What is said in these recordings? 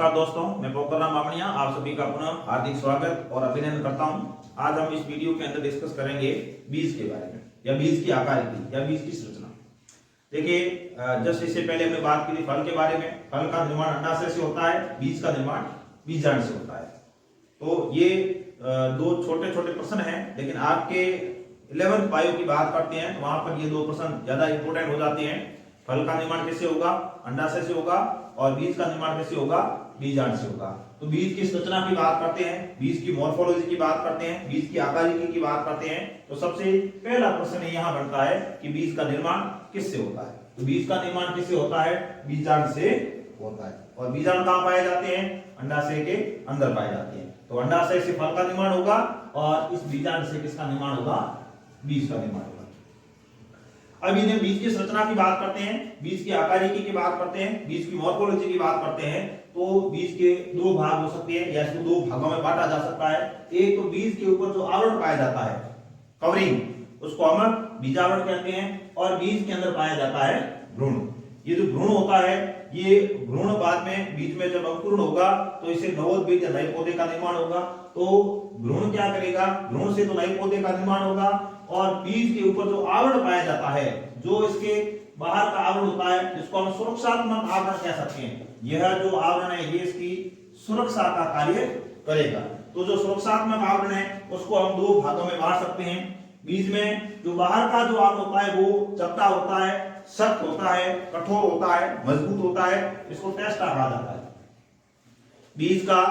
नमस्कार दोस्तों, मैं पोखरराम बामणिया आप सभी का पुनः हार्दिक स्वागत और अभिनंदन करता हूं। आज हम इस वीडियो के अंदर डिस्कस करेंगे बीज के बारे में या बीज की आकारिकी या बीज की संरचना। देखिए, जस्ट इससे पहले हमने बात की थी फल के बारे में। फल का निर्माण अंडाशय से होता है, बीज का निर्माण बीजांड से होता है। तो ये दो छोटे छोटे प्रश्न हैं, लेकिन आपके 11th बायो की बात करते हैं तो वहां पर ये दो प्रश्न ज्यादा इंपोर्टेंट हो जाते हैं। फल का निर्माण कैसे होगा? अंडाशय से होगा। और बीज का निर्माण कैसे होगा? बीजांड से होगा। तो बीज की संरचना की बात करते हैं, बीज की मॉर्फोलॉजी की बात करते हैं, बीज की आकारिकी की बात करते हैं। तो सबसे पहला प्रश्न यहाँ बनता है कि बीज का निर्माण किससे होता है? तो बीज का निर्माण किससे होता है? बीजांड से होता है। और बीजांड कहाँ पाए जाते हैं? अंडाशय के अंदर पाए जाते हैं। तो अंडाशय से फल का निर्माण होगा और इस बीजांड से किसका निर्माण होगा? बीज का निर्माण होगा। अब इन्हें बीज की संरचना की बात करते हैं, बीज की आकारिकी की बात करते हैं, बीज की मॉर्फोलॉजी की बात करते हैं। तो बीज के दो भाग हो सकते हैं या इसको दो भागों में बांटा जा सकता है। एक तो बीज के ऊपर जो आवरण पाया जाता है, कवरिंग, उसको हम बीजावरण कहते हैं। और बीज के अंदर पाया जाता है भ्रूण। ये जो भ्रूण होता है, ये भ्रूण बाद में बीज में जब अंकुरण होगा तो इसे नवोद्भिद या नए पौधे का निर्माण होगा। तो भ्रूण क्या करेगा? भ्रूण से तो नए पौधे का निर्माण होगा। और बीज के ऊपर जो आवरण पाया जाता है, जो इसके बाहर का आवरण होता है, जिसको हम सुरक्षात्मक आवरण कह सकते हैं, यह जो आवरण है ये इसकी सुरक्षा का कार्य करेगा। तो जो सुरक्षात्मक आवरण है उसको हम दो भागों में बांट सकते हैं। बीज में जो बाहर का जो आवरण होता है वो चपटा होता है, सख्त होता है, कठोर होता है, मजबूत होता है, इसको टेस्टा कहा जाता है। बीज का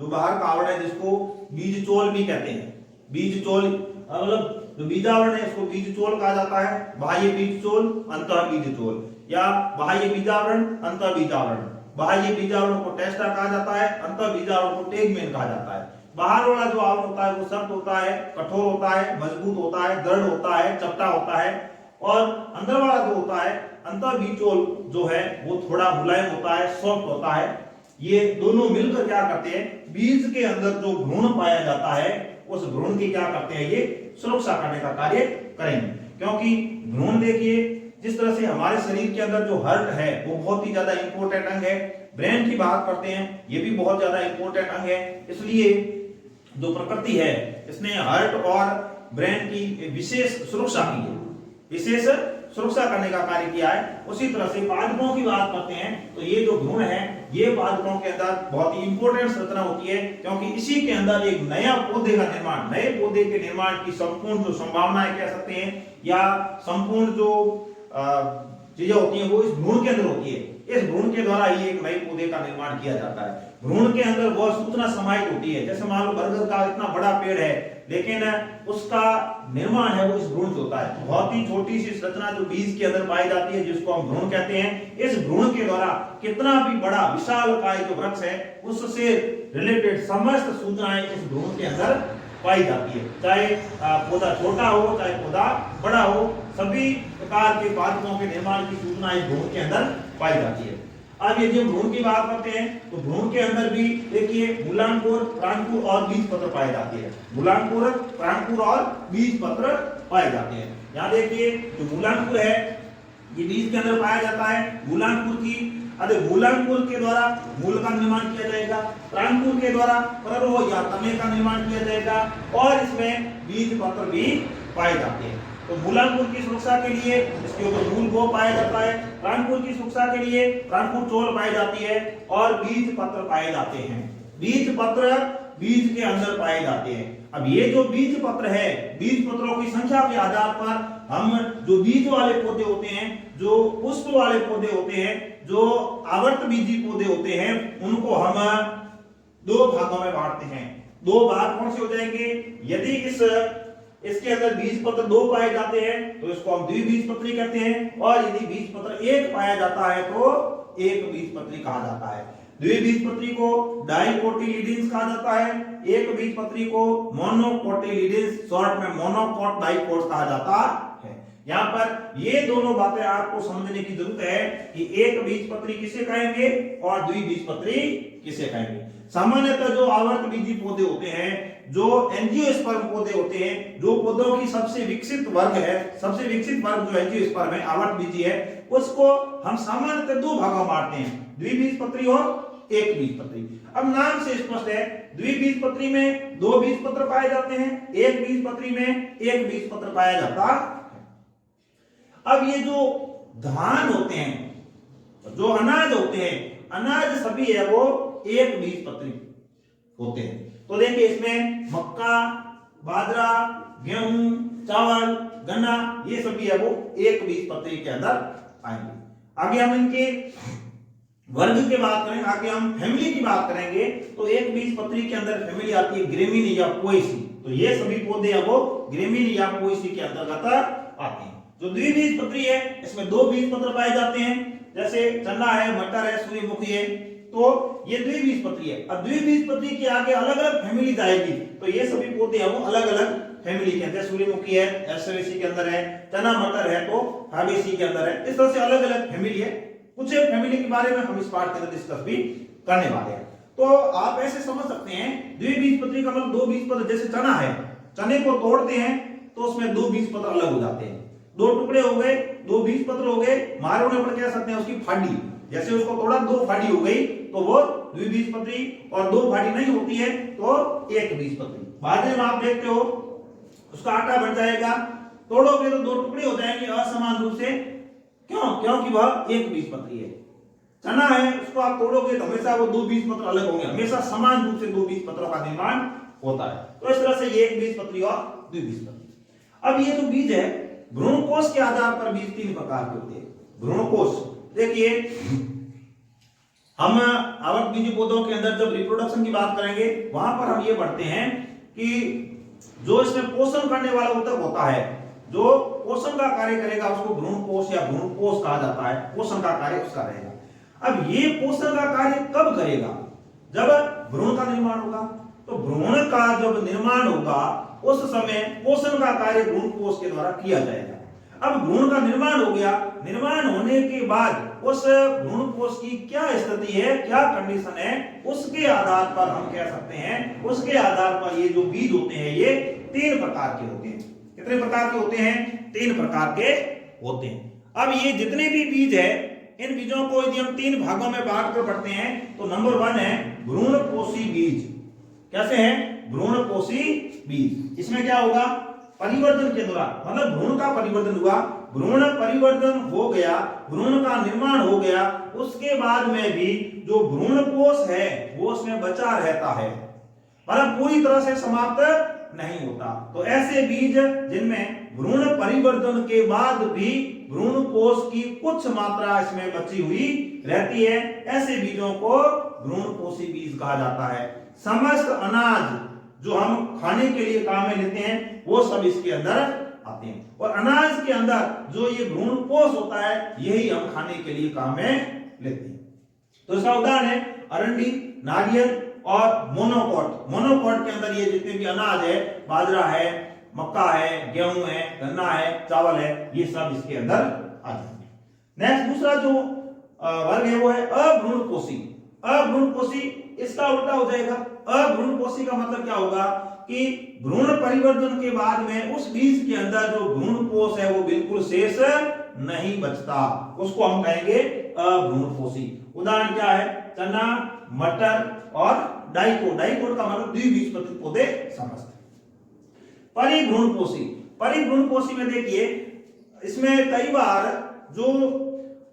जो बाहर का आवरण है जिसको बीज चोल भी कहते हैं। बीज चोल मतलब जो बीजावरण है इसको बीज चोल कहा जाता है। बाह्य बीज चोल, अंतः बीज चोल, या बाह्य बीजावरण, अंतः बीजावरण। बाह्य बीजावरण को टेस्टा कहा जाता है, अंतः बीजावरण को टेगमेन कहा जाता है। बाहर वाला जो आवरण होता है वो सख्त होता है, कठोर होता है, मजबूत होता है, दृढ़ होता है, चपटा होता है। और अंदर वाला जो होता है अंतः बीजोल जो है वो थोड़ा मुलायम होता है, सॉफ्ट होता है। ये दोनों मिलकर क्या करते हैं? बीज के अंदर जो भ्रूण पाया जाता है उस भ्रूण की क्या करते हैं? ये सुरक्षा करने का कार्य करेंगे। क्योंकि भ्रूण देखिए, जिस तरह से हमारे शरीर के अंदर जो हार्ट है वो बहुत ही ज्यादा इंपॉर्टेंट अंग है। ब्रेन की बात करते हैं, ये भी बहुत ज्यादा इंपॉर्टेंट अंग है। इसलिए जो प्रकृति है इसने हार्ट और ब्रेन की विशेष सुरक्षा की है, विशेष सुरक्षा करने का कार्य किया है। उसी तरह से पादपों की बात करते हैं तो ये जो भ्रूण है ये पादपों के अंदर बहुत ही इंपॉर्टेंट संरचना होती है, क्योंकि इसी के अंदर एक नया पौधे का निर्माण, नए पौधे के निर्माण की संपूर्ण जो संभावनाएं कह सकते हैं या संपूर्ण जो चीजें होती हैं वो इस भ्रूण के अंदर होती है। इस भ्रूण के द्वारा ही एक नए पौधे का निर्माण किया जाता है। भ्रूण के अंदर बहुत सूचना समाहित होती है। जैसे मान लो बरगद का इतना बड़ा पेड़ है, लेकिन उसका निर्माण है वो इस भ्रूण से होता है। बहुत ही छोटी सी संरचना जो बीज के अंदर पाई जाती है जिसको हम भ्रूण कहते हैं। इस भ्रूण के द्वारा कितना भी बड़ा विशालकाय जो वृक्ष है उससे रिलेटेड समस्त सूचनाएं इस भ्रूण के अंदर पाई जाती है। चाहे पौधा छोटा हो चाहे पौधा बड़ा हो, सभी प्रकार के पादपों के निर्माण की सूचना इस भ्रूण के अंदर पाई जाती है। अब यदि हम भ्रूण की बात करते हैं तो भ्रूण के अंदर भी देखिए मूलांकुर, प्रांकुर और बीज पत्र पाए जाते हैं। मूलांकुर, प्रांकुर और बीज पत्र पाए जाते हैं। यहाँ देखिए जो मूलांकुर है ये बीज के अंदर पाया जाता है। मूलांकुर के द्वारा मूल का निर्माण किया जाएगा, प्रांकुर के द्वारा प्ररोह या तने का निर्माण किया जाएगा और इसमें बीज पत्र भी पाए जाते हैं। तो मूलांकुर की सुरक्षा के लिए इसके ऊपर मूल गो पाया जाता है, प्रांकुर की सुरक्षा के लिए प्रांकुर चोल पाई जाती है और बीज पत्र पाए जाते हैं। बीज पत्र बीज के अंदर पाए जाते हैं। अब ये जो बीज पत्र है, बीज पत्रों की संख्या के आधार पर हम जो बीज वाले पौधे होते हैं, जो पुष्प वाले पौधे होते हैं, जो आवर्त बीजी पौधे होते हैं, उनको हम दो भागों में बांटते हैं। दो भाग कौन से हो जाएंगे? यदि इसके अंदर बीज पत्र दो पाए जाते हैं तो इसको हम द्विबीजपत्री कहते हैं, और यदि बीज पत्र एक पाया जाता है तो एक बीजपत्री कहा जाता है। द्विबीजपत्री को डाइकोटिलिडीन्स कहा जाता है, एक बीजपत्री को मोनोकोटिलिडीन्स, शॉर्ट में मोनोकोट डाइकोट कहा जाता है। यहाँ पर ये दोनों बातें आपको समझने की जरूरत है कि एक बीजपत्री किसे कहेंगे और द्विबीजपत्री किसे कहेंगे। सामान्यतः जो आवर्त बीजी पौधे होते हैं, जो एंजियोस्पर्म पौधे होते हैं, जो पौधों की सबसे विकसित वर्ग है, सबसे विकसित वर्ग जो एंजियोस्पर्म है, आवर्त बीजी है, उसको हम सामान्यतः दो भागों में बांटते हैं, द्विबीजपत्री और एक बीजपत्री। अब नाम से स्पष्ट है, द्विबीजपत्री में दो बीजपत्र पाए जाते हैं, एक बीजपत्री में एक बीजपत्र पाया जाता है। अब ये जो धान होते हैं, जो अनाज होते हैं, अनाज सभी है वो एक बीजपत्री होते हैं। तो देखिए इसमें मक्का, बाजरा, गेहूं, चावल, गन्ना, ये सभी है वो एक बीजपत्री के अंदर आएंगे। आगे हम इनके वर्ग की बात करें, आगे हम फैमिली की बात करेंगे, तो एक बीजपत्री के अंदर फैमिली आती है ग्रेमिनी या पोएसी। तो ये सभी पौधे हैं वो ग्रेमिनी या पोएसी के अंतर्गत आते हैं। जो द्विबीजपत्री है इसमें दो बीजपत्र पाए जाते हैं, जैसे चना है, मटर है, सूर्यमुखी है, तो ये द्विबीजपत्री है। अब द्विबीजपत्री के आगे अलग अलग फैमिली आएगी, तो ये सभी पौधे हैं वो अलग अलग फैमिली के हैं। सूर्यमुखी है एस्टरेसी के अंदर है, चना मटर है तो फाबेसी के अंदर है। इस तरह से अलग अलग फैमिली है। कुछ फैमिली के बारे में हम इस पार्ट के अंदर डिस्कस भी करने वाले हैं। तो आप ऐसे समझ सकते हैं द्विबीजपत्री का मतलब दो बीजपत्र, जैसे चना है, चने को तोड़ते हैं तो उसमें दो बीजपत्र अलग हो जाते हैं, दो टुकड़े हो गए, दो बीजपत्र हो गए, मारे होने पर कह सकते हैं उसकी फाड़ी, जैसे उसको तोड़ा दो फाड़ी हो गई तो वो द्विबीजपत्री, और दो फाड़ी नहीं होती है तो एक बीजपत्री। बाजरे में आप देखते हो उसका आटा बन जाएगा, तोड़ोगे तो दो टुकड़े हो जाएंगे असमान रूप से, क्यों? क्योंकि वह एक बीजपत्री है। चना है उसको आप तोड़ोगे तो हमेशा वो दो बीजपत्र अलग होंगे, हमेशा समान रूप से दो बीजपत्रों का निर्माण होता है। तो इस तरह से ये एक बीजपत्री और द्विबीजपत्री। अब ये जो बीज है, भ्रूणकोश के आधार पर बीज तीन प्रकार के होते हैं। भ्रूणकोश, देखिए हम आवक बीज पौधों के अंदर जब रिप्रोडक्शन की बात करेंगे वहां पर हम ये पढ़ते हैं कि जो इसमें पोषण करने वाला ऊतक होता है, जो पोषण का कार्य करेगा उसको भ्रूणकोश या भ्रूणकोश कहा जाता है, पोषण का कार्य उसका रहेगा। अब ये पोषण का कार्य कब करेगा? जब भ्रूण का निर्माण होगा। तो भ्रूण का जब निर्माण होगा उस समय पोषण का कार्य भ्रूणकोश के द्वारा किया जाएगा। अब भ्रूण का निर्माण हो गया, निर्माण होने के बाद उस भ्रूणकोश की क्या स्थिति है, क्या कंडीशन है, उसके आधार पर हम कह सकते हैं, उसके आधार पर ये जो बीज होते हैं ये तीन प्रकार के होते हैं। कितने प्रकार के होते हैं? तीन प्रकार के होते हैं। अब ये जितने भी बीज है, इन बीजों को यदि हम तीन भागों में बांट कर पढ़ते हैं तो नंबर 1 है भ्रूणकोशी बीज। कैसे है? भ्रूणकोशी बीज। इसमें क्या होगा? परिवर्तन के दौरान, मतलब भ्रूण का परिवर्तन हुआ, भ्रूण परिवर्तन हो गया, भ्रूण का निर्माण हो गया, उसके बाद में भी जो भ्रूणकोश है वो उसमें बचा रहता है, मतलब पूरी तरह से समाप्त नहीं होता। तो ऐसे बीज जिनमें भ्रूण परिवर्तन के बाद भी भ्रूणकोश की कुछ मात्रा इसमें बची हुई रहती है, ऐसे बीजों को भ्रूणकोशी बीज कहा जाता है। समस्त अनाज जो हम खाने के लिए काम में लेते हैं वो सब इसके अंदर आते हैं, और अनाज के अंदर जो ये भ्रूणकोश होता है यही हम खाने के लिए काम में लेते हैं। तो इसका उदाहरण है अरंडी, नारियल और मोनोकोट। मोनोकोट के अंदर ये जितने भी अनाज है, बाजरा है, मक्का है, गेहूं है, गन्ना है, चावल है, ये सब इसके अंदर आ जाएंगे। नेक्स्ट दूसरा जो वर्ग है वो है अभ्रूणकोशी। अभ्रूणकोशी इसका उल्टा हो जाएगा। अभ्रूणकोशी का मतलब क्या होगा कि भ्रूण परिवर्तन के बाद में उस बीज के अंदर जो भ्रूणकोश है वो बिल्कुल शेष नहीं बचता, उसको हम कहेंगे अभ्रूणकोशी। उदाहरण क्या है? चना, मटर और डाइकोट। डाइकोट का मतलब द्विबीजपत्री पौधे समझते। परिभ्रूणकोशी, परिभ्रूणकोशी में देखिए इसमें कई बार जो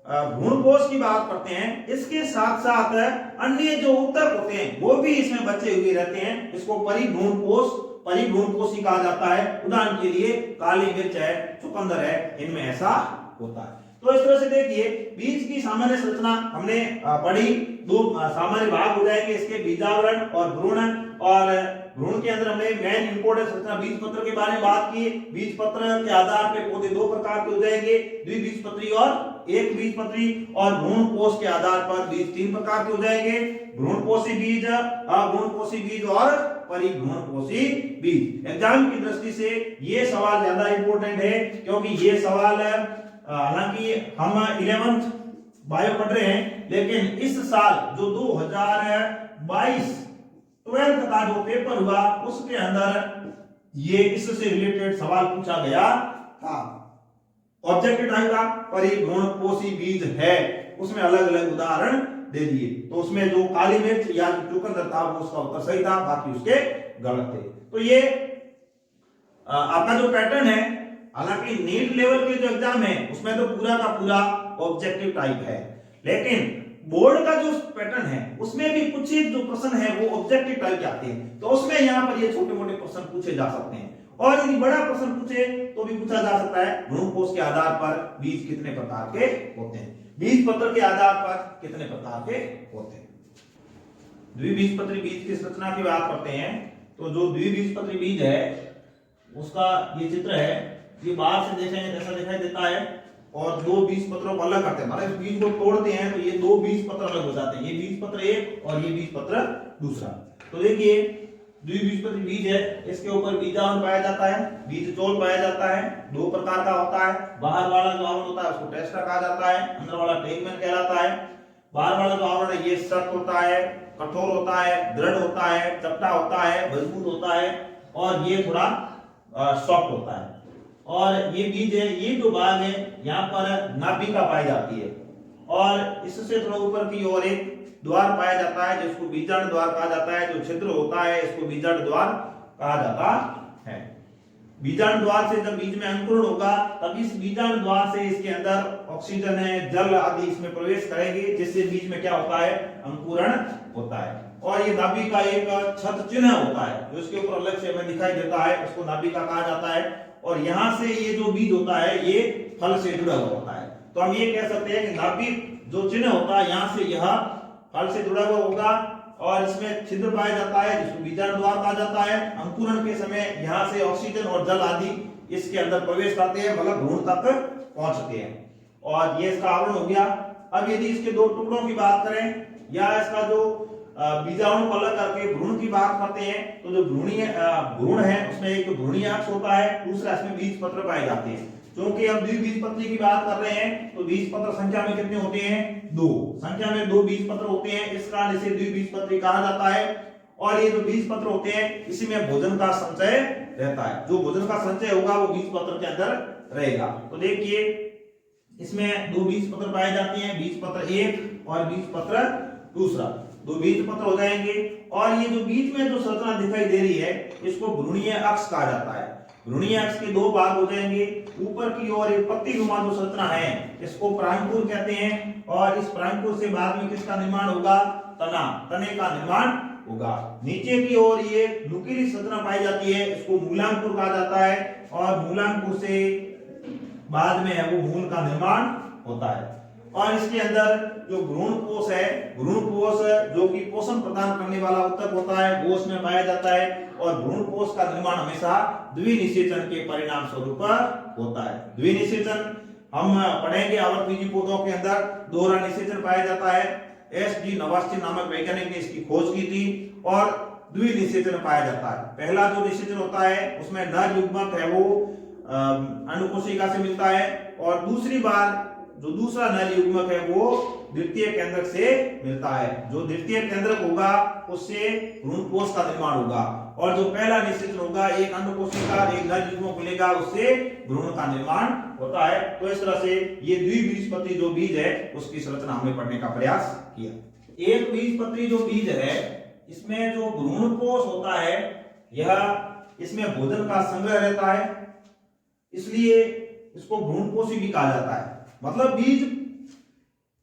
भ्रूणकोश की बात करते हैं, इसके साथ साथ अन्य जो ऊतक होते हैं वो भी इसमें बचे हुए रहते हैं, इसको परिभ्रूणकोश, परिभ्रूणकोशी कहा जाता है। उदाहरण के लिए काली मिर्च है, चुकंदर है, इनमें ऐसा होता है। तो इस तरह से देखिए बीज की सामान्य संरचना हमने पढ़ी। दो सामान्य भाग हो जाएंगे इसके, बीजावरण और भ्रूण। और भ्रूण के अंदर हमने मेन इंपोर्टेंट संरचना बीज पत्र के बारे में बात की। बीज पत्र के आधार पे पौधे दो प्रकार के हो जाएंगे, द्विबीजपत्री और एक बीजपत्री। और भ्रूणकोश के आधार पर बीज तीन प्रकार के हो जाएंगे, भ्रूणकोशी बीज, अभ्रूणकोशी बीज और परिभ्रूणकोशी बीज। एग्जाम की दृष्टि से ये सवाल ज्यादा इंपॉर्टेंट है, क्योंकि ये सवाल हालांकि हम 11th बायो पढ़ रहे हैं, लेकिन इस साल जो 2022 12th का जो पेपर हुआ उसके अंदर ये इससे रिलेटेड सवाल पूछा गया था। ऑब्जेक्टिव टाइप का परिभ्रूणकोशी बीज है, उसमें अलग अलग उदाहरण दे दिए, तो उसमें जो काली मिर्च या चुकंदर था वो उसका उत्तर सही था, बाकी उसके गलत थे। तो ये आपका जो पैटर्न है, हालांकि नीट लेवल के जो एग्जाम है उसमें तो पूरा का पूरा ऑब्जेक्टिव टाइप है, लेकिन बोर्ड का जो पैटर्न है उसमें भी कुछ एक जो प्रश्न है वो ऑब्जेक्टिव टाइप के आते हैं, तो उसमें यहाँ पर ये छोटे मोटे प्रश्न पूछे जा सकते हैं। और यदि बड़ा प्रश्न पूछे तो भी पूछा जा सकता है भ्रूणकोश के आधार पर बीज कितने प्रकार के होते हैं, बीज पत्र के आधार पर कितने प्रकार के होते हैं। द्विबीजपत्री बीज की संरचना की बात करते हैं, तो जो द्विबीजपत्री बीज है उसका ये चित्र है, ये बाहर से देखेंगे कैसा दिखाई देता है, और दो बीज पत्रों को अलग करते हैं, मतलब इस बीज को तोड़ते हैं तो ये दो बीज पत्र अलग हो जाते हैं, ये बीज पत्र एक और ये बीज पत्र दूसरा। तो देखिए द्विबीजपत्री बीज है, इसके ऊपर बीजाणु पाया जाता है, बीजचोल पाया जाता है, दो प्रकार का होता है, बाहर वाला जो आवरण होता है उसको टेस्टा कहा जाता है, अंदर वाला टेगमेन कहलाता है। बाहर वाला जो आवरण है ये सख्त होता है, कठोर होता है, दृढ़ होता है, चपटा होता है, मजबूत होता है, और ये थोड़ा सॉफ्ट होता है। और ये बीज है, ये जो भाग है यहाँ पर नाभिका पाई जाती है, और इससे थोड़ा ऊपर की ओर एक द्वार पाया जाता है जिसको बीजांड द्वार कहा जाता है, जो छिद्र होता है इसको बीजांड द्वार कहा जाता है। बीजांड द्वार से जब बीज में अंकुरण होगा तब इस बीजांड द्वार से इसके अंदर ऑक्सीजन है, जल आदि इसमें प्रवेश करेंगे, जिससे बीज में क्या होता है, अंकुरण होता है। और ये नाभिका एक छत चिन्ह होता है जो इसके ऊपर अलग से हमें दिखाई देता है, उसको नाभिका कहा जाता है। और यहां से ये जो बीज होता है ये फल से जुड़ा हुआ होता है, तो हम ये कह सकते हैं कि नाभिक जो चिन्ह होता है यहां से यह फल से जुड़ा हुआ होगा, और इसमें छिद्र पाया जाता है जिसको बीजांड द्वार कहा जाता है। अंकुरण के समय यहां से ऑक्सीजन और जल आदि इसके अंदर प्रवेश करते हैं, मतलब भ्रूण तक पहुंचते हैं, और ये इसका आवरण हो गया। अब यदि इसके दो टुकड़ों की बात करें या इसका जो बीजाणु को अलग करके भ्रूण की बात करते हैं, तो जो भ्रूण है उसमें एक भ्रूणीय अक्ष होता है, दूसरा इसमें बीज पत्र पाए जाते हैं। क्योंकि हम द्विबीजपत्री की बात कर रहे हैं तो बीज पत्र संख्या में कितने होते हैं, दो, संख्या में दो बीज पत्र होते हैं, इस कारण इसे द्विबीजपत्री कहा जाता है। और ये जो बीज पत्र होते हैं इसी में भोजन का संचय रहता है, जो भोजन का संचय होगा वो बीज पत्र के अंदर रहेगा। तो देखिए इसमें दो बीज पत्र पाए जाते हैं, बीज पत्र एक और बीज पत्र दूसरा, दो बीज पत्र हो जाएंगे। और ये जो बीच में जो संरचना दिखाई दे रही है इसको भ्रूणीय अक्ष कहा जाता है। भ्रूणीय अक्ष के दो भाग हो जाएंगे, ऊपर की ओर एक पत्तीनुमा जो संरचना है इसको परांकुर कहते हैं, और इस परांकुर से बाद में किसका निर्माण होगा, तना, तने का निर्माण होगा। नीचे की ओर ये नुकीली संरचना पाई जाती है, इसको मूलांकुर कहा जाता है, और मूलांकुर से बाद में है वो मूल का निर्माण होता है। और इसके अंदर जो भ्रूणकोश है, भ्रूणकोश जो कि पोषण प्रदान करने वाला ऊतक होता है वो उसमें पाया जाता है, और भ्रूणकोश का निर्माण हमेशा द्विनिषेचन के परिणाम स्वरूप होता है। द्विनिषेचन हम पढ़ेंगे आवर्तबीजी पौधों के अंदर दोहरा निषेचन पाया जाता है। एस.जी. नवास्टिन नामक वैज्ञानिक ने इसकी खोज की थी, और द्विनिषेचन पाया जाता है। पहला जो निषेचन होता है उसमें नर युग्मक है वो अंडकोशिका से मिलता है, और दूसरी बार जो दूसरा नर युग्मक है वो द्वितीय केंद्रक से मिलता है। जो द्वितीय केंद्रक होगा उससे भ्रूणकोश का निर्माण होगा, और जो पहला निषेचन होगा एक अंडकोशिका एक नर युग्मक मिलेगा उससे भ्रूण का निर्माण होता है। तो इस तरह से ये द्विबीजपत्री जो बीज है उसकी संरचना हमने पढ़ने का प्रयास किया। एक बीजपत्री जो बीज है इसमें जो भ्रूणकोश होता है यह इसमें भोजन का संग्रह रहता है, इसलिए इसको भ्रूणकोशी भी कहा जाता है। मतलब बीज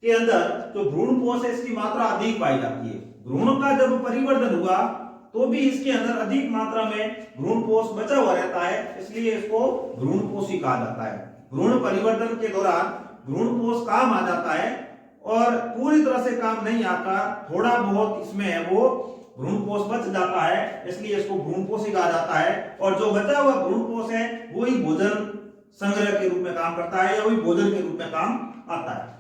के अंदर जो भ्रूणकोश है इसकी मात्रा अधिक पाई जाती है। भ्रूण का जब परिवर्तन हुआ तो भी इसके अंदर अधिक मात्रा में भ्रूणकोश बचा हुआ रहता है, इसलिए इसको भ्रूणकोशी कहा जाता है। भ्रूण परिवर्तन के दौरान भ्रूणकोश काम आ जाता है, और पूरी तरह से काम नहीं आता, थोड़ा बहुत इसमें है वो भ्रूणकोश बच जाता है, इसलिए इसको भ्रूणकोशी कहा जाता है। और जो बचा हुआ भ्रूणकोश है वही भोजन संग्रह के रूप में काम करता है, या वही भोजन के रूप में काम आता है।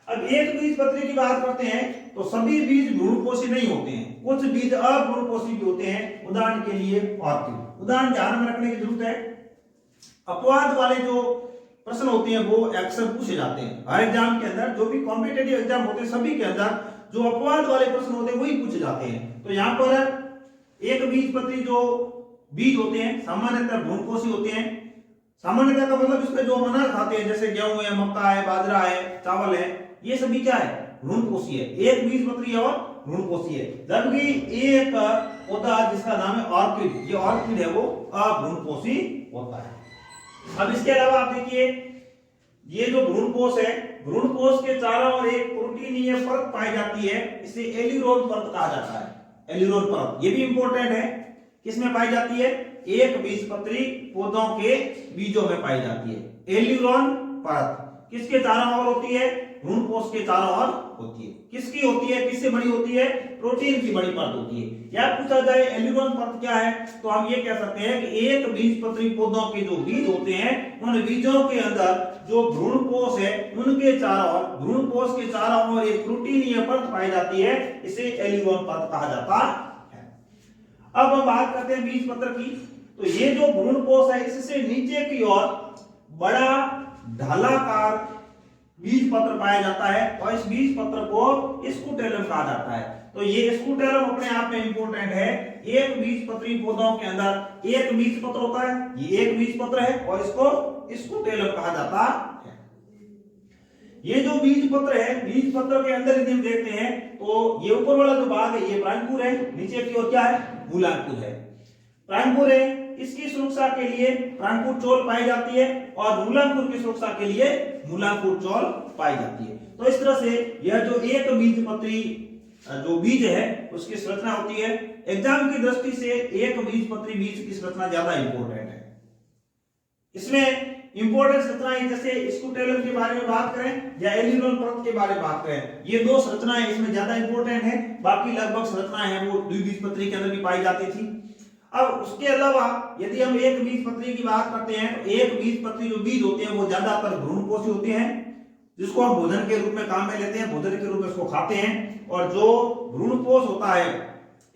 अब एक बीजपत्री की बात करते हैं तो सभी बीज भ्रूणकोशी नहीं होते हैं, कुछ बीज अभ्रूणकोशी भी होते हैं। उदाहरण के लिए ऑर्किड, उदाहरण ध्यान में रखने की जरूरत है। अपवाद वाले जो प्रश्न होते हैं वो अक्सर पूछे जाते हैं हर एग्जाम के अंदर, जो भी कॉम्पिटिटिव एग्जाम होते हैं सभी के अंदर जो अपवाद वाले प्रश्न होते हैं वही पूछे जाते हैं। तो यहाँ पर एक बीजपत्री जो बीज होते हैं सामान्यतः भ्रूणकोशी होते हैं। सामान्यतः का मतलब इसमें जो हम अनाज खाते हैं जैसे गेहूं है, मक्का है, बाजरा है, चावल है, ये सभी क्या है, भ्रूणपोषी है, एक बीजपत्री और भ्रूणपोषी है, जबकि एक पौधा जिसका नाम है ऑर्किड, ये ऑर्किड है वो अभ्रूणपोषी होता है। अब इसके अलावा आप देखिए ये जो भ्रूणपोष है, भ्रूणपोष के चारों ओर एक प्रोटीनीय परत पाई जाती है, इसे एलिरोन परत कहा जाता है। एलिरोन परत ये भी इंपॉर्टेंट है, किसमें पाई जाती है? एक बीजपत्री पौधों के बीजों में पाई जाती है। एलिरोन परत किसके चारों ओर होती है? भ्रूणपोष के चारों ओर होती है। किसकी होती है? किससे बड़ी होती है? प्रोटीन की बड़ी परत होती है। या पूछा जाए एलिरोन परत क्या है, तो हम ये कह सकते हैं कि एक बीजपत्री पौधों के जो बीज होते हैं, उन बीजों के अंदर जो भ्रूणपोष है उनके चारों ओर, भ्रूणपोष के चारों ओर एक प्रोटीनीय परत पाई जाती है, इसे एलिरोन परत कहा जाता है। अब हम बात करते हैं बीजपत्र की। तो ये जो भ्रूणपोष है इससे नीचे की ओर बड़ा ढालाकार बीजपत्र पाया जाता है और इस बीजपत्र को स्कूटेलम कहा जाता है। तो ये स्कूटेलम अपने आप में इंपॉर्टेंट है। एक बीजपत्री पौधों के अंदर एक बीजपत्र होता है, ये एक बीजपत्र है और इसको स्कूटेलम कहा जाता है। ये जो बीजपत्र है, बीजपत्र के अंदर यदि हम देखते हैं तो ये ऊपर वाला जो भाग है ये प्राइमपुर है, नीचे की ओर क्या है? मूलांकुर है। प्राइमपुर है, इसकी सुरक्षा के लिए प्राइमपुर चोल पाई जाती है और मूलांकुर की सुरक्षा के लिए मूलांकुर चोल पाई जाती है। तो इस तरह से यह जो एक बीजपत्री जो बीज है उसकी संरचना होती है। एग्जाम की दृष्टि से एक बीजपत्री बीज की संरचना ज्यादा इंपॉर्टेंट है। इसमें इंपॉर्टेंट संरचनाएं जैसे स्कूटेलम के बारे में बात करें या एलिरोन परत के बारे में बात करें, ये दो संरचनाएं इसमें ज्यादा इंपॉर्टेंट है। बाकी लगभग संरचनाएं हैं वो द्विबीजपत्री के अंदर भी पाई जाती थी। अब उसके अलावा यदि हम एक बीजपत्री की बात करते हैं तो एक बीजपत्री जो बीज होते हैं वो ज्यादातर भ्रूणपोषी होते हैं, जिसको हम भोजन के रूप में काम में लेते हैं, भोजन के रूप में उसको खाते हैं। और जो भ्रूणपोष होता है,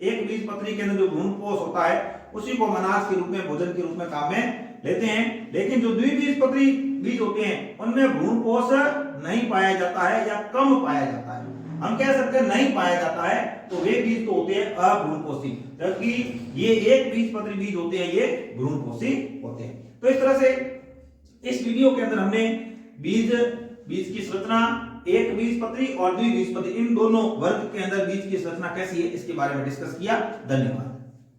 एक बीजपत्री के अंदर जो भ्रूणपोष होता है उसी को अनाज के रूप में, भोजन के रूप में काम में लेते हैं। लेकिन जो द्विबीजपत्री बीज होते हैं उनमें भ्रूणपोष नहीं पाया जाता है या कम पाया जाता है। हम कह सकते हैं नहीं पाया जाता है, तो वे बीज तो होते हैं अभ्रूणपोषी, जबकि ये एक बीजपत्री बीज होते हैं ये भ्रूणपोषी होते हैं। तो इस तरह से इस वीडियो के अंदर हमने बीज की संरचना, एक बीजपत्री और द्विबीजपत्री इन दोनों वर्ग के अंदर बीज की संरचना कैसी है इसके बारे में डिस्कस किया। धन्यवाद।